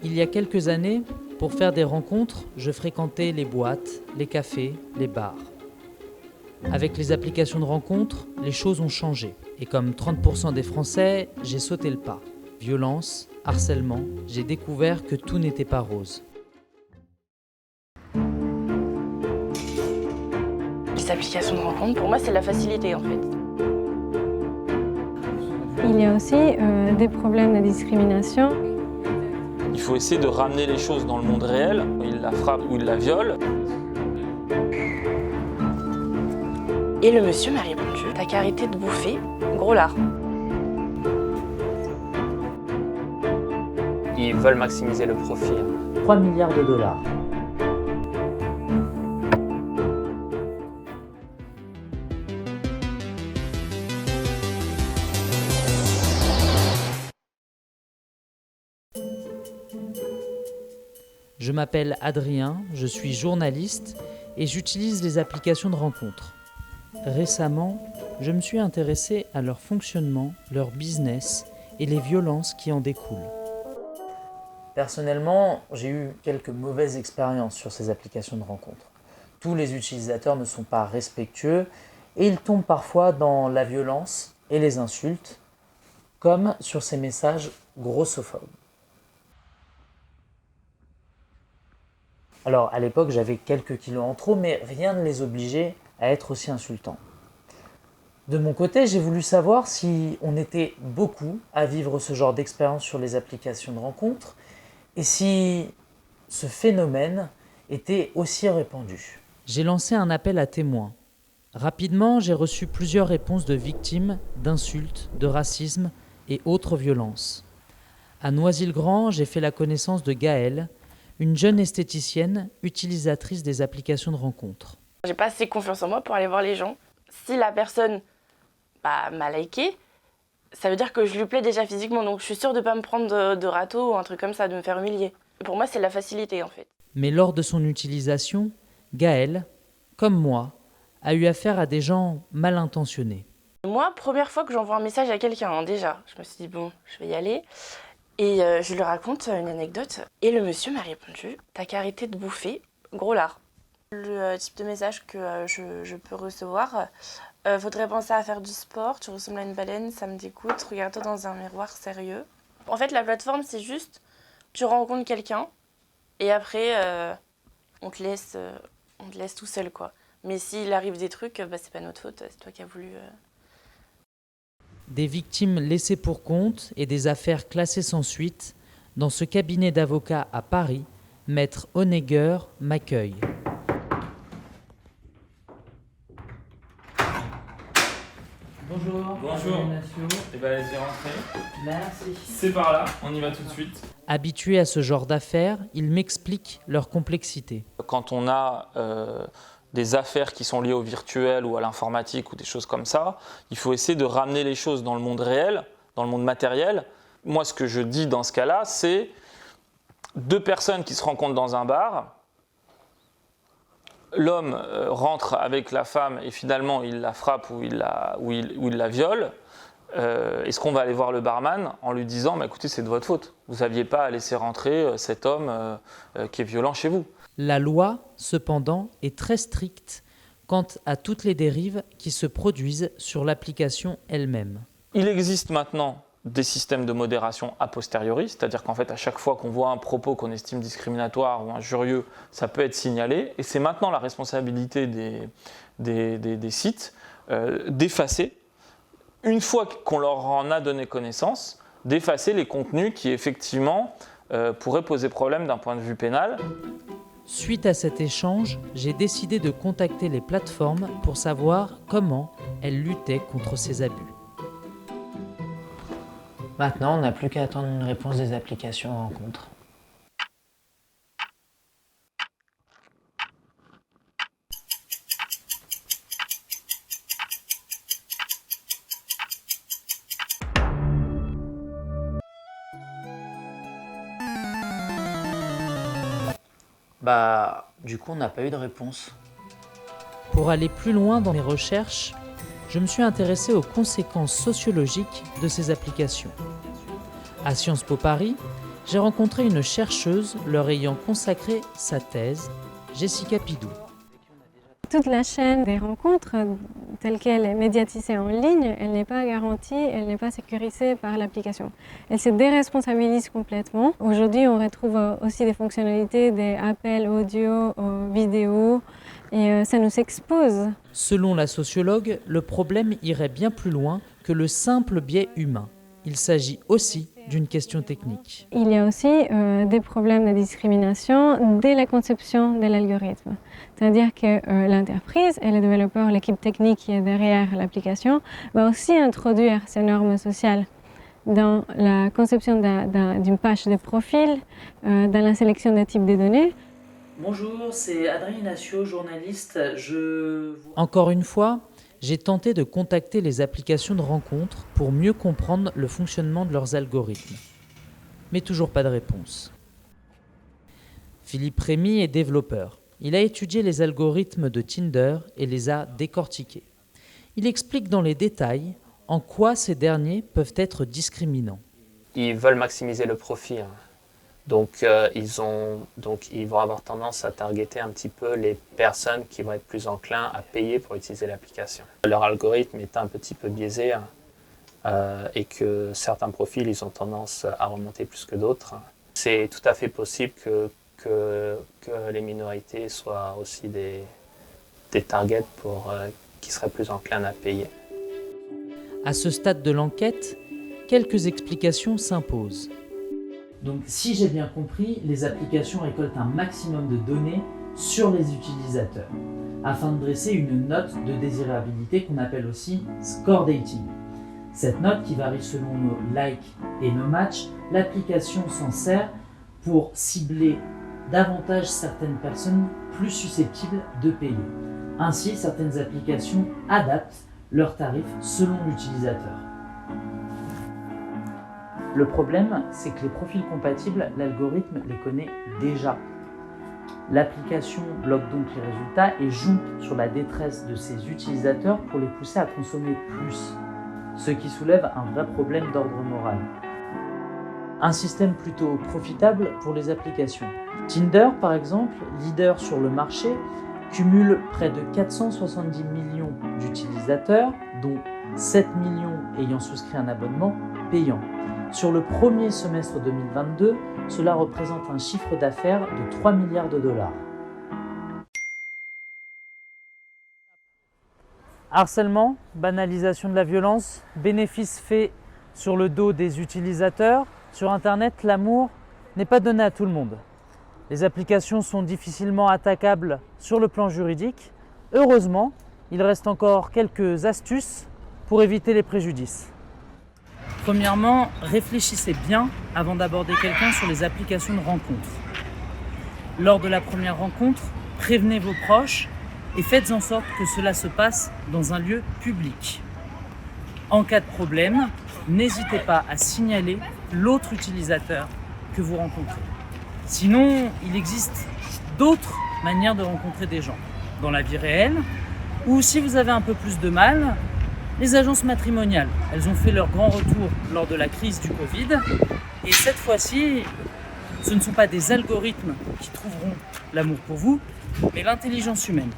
Il y a quelques années, pour faire des rencontres, je fréquentais les boîtes, les cafés, les bars. Avec les applications de rencontres, les choses ont changé. Et comme 30% des Français, j'ai sauté le pas. Violence, harcèlement, j'ai découvert que tout n'était pas rose. Les applications de rencontres, pour moi, c'est la facilité en fait. Il y a aussi des problèmes de discrimination. Il faut essayer de ramener les choses dans le monde réel. Il la frappe ou il la viole. Et le monsieur m'a répondu, t'as qu'à arrêter de bouffer, gros lard. Ils veulent maximiser le profit. 3 milliards de dollars. Je m'appelle Adrien, je suis journaliste et j'utilise les applications de rencontres. Récemment, je me suis intéressé à leur fonctionnement, leur business et les violences qui en découlent. Personnellement, j'ai eu quelques mauvaises expériences sur ces applications de rencontres. Tous les utilisateurs ne sont pas respectueux et ils tombent parfois dans la violence et les insultes, comme sur ces messages grossophobes. Alors, à l'époque, j'avais quelques kilos en trop, mais rien ne les obligeait à être aussi insultants. De mon côté, j'ai voulu savoir si on était beaucoup à vivre ce genre d'expérience sur les applications de rencontres et si ce phénomène était aussi répandu. J'ai lancé un appel à témoins. Rapidement, j'ai reçu plusieurs réponses de victimes d'insultes, de racisme et autres violences. À Noisy-le-Grand, j'ai fait la connaissance de Gaëlle, une jeune esthéticienne utilisatrice des applications de rencontres. J'ai pas assez confiance en moi pour aller voir les gens. Si la personne m'a liké, ça veut dire que je lui plais déjà physiquement, donc je suis sûre de pas me prendre de râteau ou un truc comme ça, de me faire humilier. Pour moi, c'est la facilité en fait. Mais lors de son utilisation, Gaëlle, comme moi, a eu affaire à des gens mal intentionnés. Moi, première fois que j'envoie un message à quelqu'un, déjà, je me suis dit bon, je vais y aller. Et je lui raconte une anecdote. Et le monsieur m'a répondu, t'as qu'à arrêter de bouffer, gros lard. Le type de message que je peux recevoir, faudrait penser à faire du sport, tu ressembles à une baleine, ça me dégoûte, regarde-toi dans un miroir sérieux. En fait, la plateforme, c'est juste, tu rencontres quelqu'un et après, on te laisse tout seul, quoi. Mais s'il arrive des trucs, c'est pas notre faute, c'est toi qui as voulu... Des victimes laissées pour compte et des affaires classées sans suite, dans ce cabinet d'avocats à Paris, Maître Honegger m'accueille. Bonjour. Bonjour. Eh ben, allez-y, rentrez. Merci. C'est par là, on y va tout de suite. Habitué à ce genre d'affaires, il m'explique leur complexité. Quand on a des affaires qui sont liées au virtuel ou à l'informatique ou des choses comme ça, il faut essayer de ramener les choses dans le monde réel, dans le monde matériel. Moi, ce que je dis dans ce cas-là, c'est deux personnes qui se rencontrent dans un bar. L'homme rentre avec la femme et finalement il la frappe ou il la viole. Est-ce qu'on va aller voir le barman en lui disant écoutez, c'est de votre faute, vous n'aviez pas à laisser rentrer cet homme qui est violent chez vous? La loi, cependant, est très stricte quant à toutes les dérives qui se produisent sur l'application elle-même. Il existe maintenant des systèmes de modération a posteriori, c'est-à-dire qu'en fait, à chaque fois qu'on voit un propos qu'on estime discriminatoire ou injurieux, ça peut être signalé. Et c'est maintenant la responsabilité des sites d'effacer, une fois qu'on leur en a donné connaissance, d'effacer les contenus qui, effectivement, pourraient poser problème d'un point de vue pénal. Suite à cet échange, j'ai décidé de contacter les plateformes pour savoir comment elles luttaient contre ces abus. Maintenant, on n'a plus qu'à attendre une réponse des applications en rencontre. Du coup, on n'a pas eu de réponse. Pour aller plus loin dans mes recherches, je me suis intéressé aux conséquences sociologiques de ces applications. À Sciences Po Paris, j'ai rencontré une chercheuse leur ayant consacré sa thèse, Jessica Pidou. Toute la chaîne des rencontres, telle qu'elle est médiatisée en ligne, elle n'est pas garantie, elle n'est pas sécurisée par l'application. Elle se déresponsabilise complètement. Aujourd'hui, on retrouve aussi des fonctionnalités, des appels audio, vidéo, et ça nous expose. Selon la sociologue, le problème irait bien plus loin que le simple biais humain. Il s'agit aussi d'une question technique. Il y a aussi des problèmes de discrimination dès la conception de l'algorithme. C'est-à-dire que l'entreprise et les développeurs, l'équipe technique qui est derrière l'application, va aussi introduire ces normes sociales dans la conception d'une page de profil, dans la sélection des types de données. Bonjour, c'est Adrien Inacio, journaliste. Encore une fois, j'ai tenté de contacter les applications de rencontres pour mieux comprendre le fonctionnement de leurs algorithmes. Mais toujours pas de réponse. Philippe Rémy est développeur. Il a étudié les algorithmes de Tinder et les a décortiqués. Il explique dans les détails en quoi ces derniers peuvent être discriminants. Ils veulent maximiser le profit. Donc, ils vont avoir tendance à targeter un petit peu les personnes qui vont être plus enclins à payer pour utiliser l'application. Leur algorithme est un petit peu biaisé et que certains profils, ils ont tendance à remonter plus que d'autres. C'est tout à fait possible que les minorités soient aussi des targets qui seraient plus enclins à payer. À ce stade de l'enquête, quelques explications s'imposent. Donc, si j'ai bien compris, les applications récoltent un maximum de données sur les utilisateurs afin de dresser une note de désirabilité qu'on appelle aussi score dating. Cette note qui varie selon nos likes et nos matchs, l'application s'en sert pour cibler davantage certaines personnes plus susceptibles de payer. Ainsi, certaines applications adaptent leurs tarifs selon l'utilisateur. Le problème, c'est que les profils compatibles, l'algorithme les connaît déjà. L'application bloque donc les résultats et joue sur la détresse de ses utilisateurs pour les pousser à consommer plus, ce qui soulève un vrai problème d'ordre moral. Un système plutôt profitable pour les applications. Tinder, par exemple, leader sur le marché, cumule près de 470 millions d'utilisateurs, dont 7 millions ayant souscrit un abonnement payant. Sur le premier semestre 2022, cela représente un chiffre d'affaires de 3 milliards de dollars. Harcèlement, banalisation de la violence, bénéfices faits sur le dos des utilisateurs. Sur Internet, l'amour n'est pas donné à tout le monde. Les applications sont difficilement attaquables sur le plan juridique. Heureusement, il reste encore quelques astuces pour éviter les préjudices. Premièrement, réfléchissez bien avant d'aborder quelqu'un sur les applications de rencontres. Lors de la première rencontre, prévenez vos proches et faites en sorte que cela se passe dans un lieu public. En cas de problème, n'hésitez pas à signaler l'autre utilisateur que vous rencontrez. Sinon, il existe d'autres manières de rencontrer des gens, dans la vie réelle, ou si vous avez un peu plus de mal, les agences matrimoniales. Elles ont fait leur grand retour lors de la crise du Covid, et cette fois-ci, ce ne sont pas des algorithmes qui trouveront l'amour pour vous, mais l'intelligence humaine.